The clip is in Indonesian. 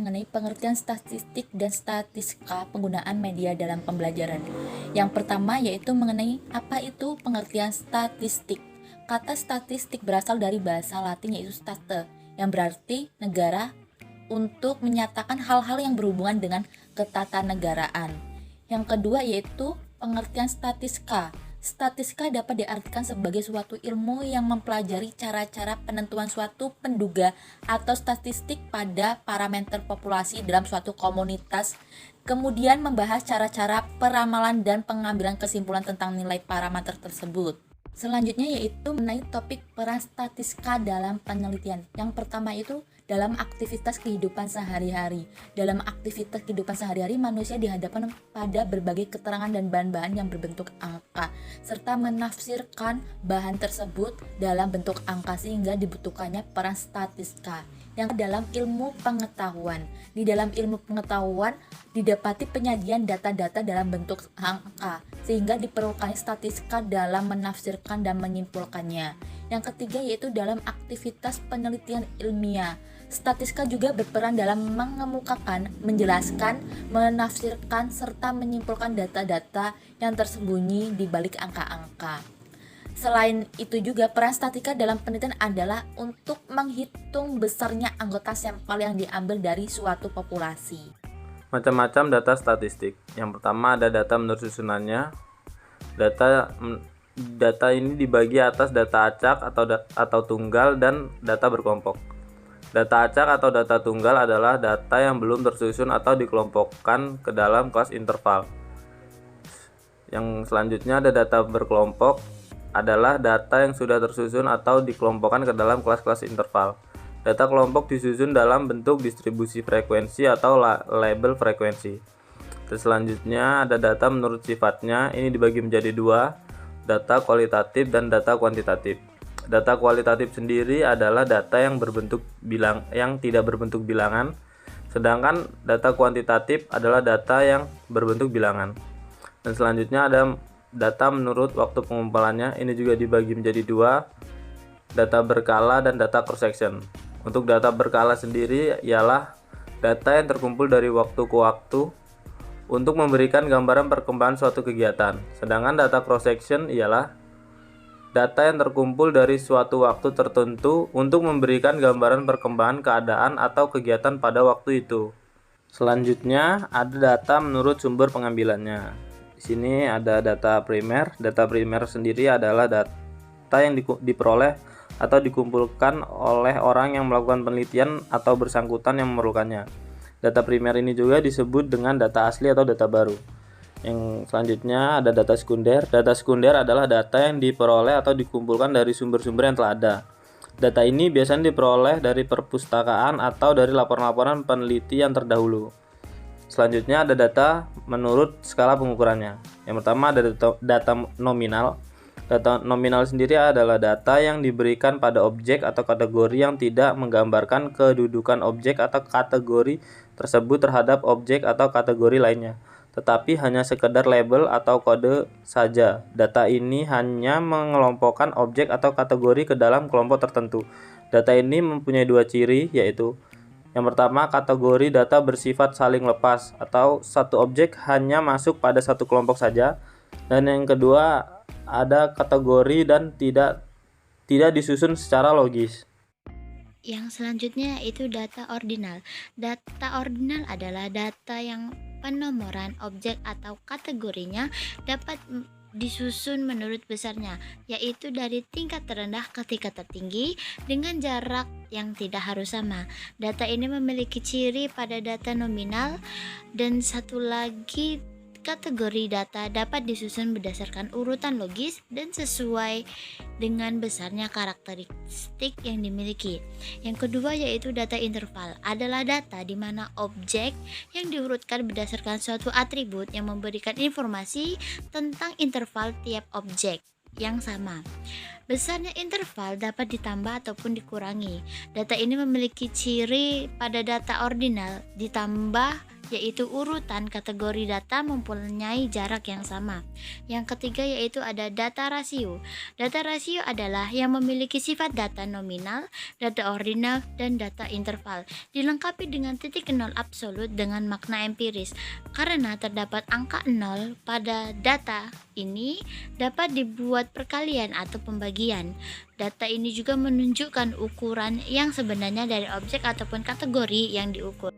mengenai pengertian statistik dan statistika penggunaan media dalam pembelajaran. Yang pertama yaitu mengenai apa itu pengertian statistik. Kata statistik berasal dari bahasa Latin yaitu state, yang berarti negara, untuk menyatakan hal-hal yang berhubungan dengan ketatanegaraan. Yang kedua yaitu pengertian statistika. Statistika dapat diartikan sebagai suatu ilmu yang mempelajari cara-cara penentuan suatu penduga atau statistik pada parameter populasi dalam suatu komunitas, kemudian membahas cara-cara peramalan dan pengambilan kesimpulan tentang nilai parameter tersebut. Selanjutnya yaitu mengenai topik peran statistika dalam penelitian. Yang pertama itu dalam aktivitas kehidupan sehari-hari. Dalam aktivitas kehidupan sehari-hari, manusia dihadapkan pada berbagai keterangan dan bahan-bahan yang berbentuk angka, serta menafsirkan bahan tersebut dalam bentuk angka sehingga dibutuhkannya peran statistika. Yang dalam ilmu pengetahuan. Di dalam ilmu pengetahuan didapati penyajian data-data dalam bentuk angka, sehingga diperlukan statistika dalam menafsirkan dan menyimpulkannya. Yang ketiga yaitu dalam aktivitas penelitian ilmiah. Statistika juga berperan dalam mengemukakan, menjelaskan, menafsirkan, serta menyimpulkan data-data yang tersembunyi di balik angka-angka. Selain itu juga peran statistika dalam penelitian adalah untuk menghitung besarnya anggota sampel yang diambil dari suatu populasi. Macam-macam data statistik. Yang pertama ada data menurut susunannya. Data ini dibagi atas data acak atau tunggal dan data berkelompok. Data acak atau data tunggal adalah data yang belum tersusun atau dikelompokkan ke dalam kelas interval. Yang selanjutnya ada data berkelompok, adalah data yang sudah tersusun atau dikelompokkan ke dalam kelas-kelas interval. Data kelompok disusun dalam bentuk distribusi frekuensi atau label frekuensi. Terus selanjutnya ada data menurut sifatnya. Ini dibagi menjadi dua, data kualitatif dan data kuantitatif. Data kualitatif sendiri adalah data yang tidak berbentuk bilangan, sedangkan data kuantitatif adalah data yang berbentuk bilangan. Dan selanjutnya ada data menurut waktu pengumpulannya. Ini juga dibagi menjadi dua, data berkala dan data cross section. Untuk data berkala sendiri ialah data yang terkumpul dari waktu ke waktu untuk memberikan gambaran perkembangan suatu kegiatan. Sedangkan data cross section ialah data yang terkumpul dari suatu waktu tertentu untuk memberikan gambaran perkembangan keadaan atau kegiatan pada waktu itu. Selanjutnya ada data menurut sumber pengambilannya. Di sini ada data primer. Data primer sendiri adalah data yang diperoleh atau dikumpulkan oleh orang yang melakukan penelitian atau bersangkutan yang memerlukannya. Data primer ini juga disebut dengan data asli atau data baru. Yang selanjutnya ada data sekunder. Data sekunder adalah data yang diperoleh atau dikumpulkan dari sumber-sumber yang telah ada. Data ini biasanya diperoleh dari perpustakaan atau dari laporan-laporan peneliti yang terdahulu. Selanjutnya ada data menurut skala pengukurannya. Yang pertama ada data nominal. Data nominal sendiri adalah data yang diberikan pada objek atau kategori yang tidak menggambarkan kedudukan objek atau kategori tersebut terhadap objek atau kategori lainnya, tetapi hanya sekedar label atau kode saja. Data ini hanya mengelompokkan objek atau kategori ke dalam kelompok tertentu. Data ini mempunyai dua ciri, yaitu yang pertama, kategori data bersifat saling lepas atau satu objek hanya masuk pada satu kelompok saja. Dan yang kedua, ada kategori dan tidak disusun secara logis. Yang selanjutnya itu data ordinal. Data ordinal adalah data yang penomoran objek atau kategorinya dapat disusun menurut besarnya, yaitu dari tingkat terendah ke tingkat tertinggi dengan jarak yang tidak harus sama. Data ini memiliki ciri pada data nominal, dan satu lagi kategori data dapat disusun berdasarkan urutan logis dan sesuai dengan besarnya karakteristik yang dimiliki. Yang kedua yaitu data interval, adalah data di mana objek yang diurutkan berdasarkan suatu atribut yang memberikan informasi tentang interval tiap objek yang sama. Besarnya interval dapat ditambah ataupun dikurangi. Data ini memiliki ciri pada data ordinal, ditambah yaitu urutan kategori data mempunyai jarak yang sama. Yang ketiga yaitu ada data rasio. Data rasio adalah yang memiliki sifat data nominal, data ordinal, dan data interval, dilengkapi dengan titik nol absolut dengan makna empiris. Karena terdapat angka 0 pada data ini, dapat dibuat perkalian atau pembagian. Data ini juga menunjukkan ukuran yang sebenarnya dari objek ataupun kategori yang diukur.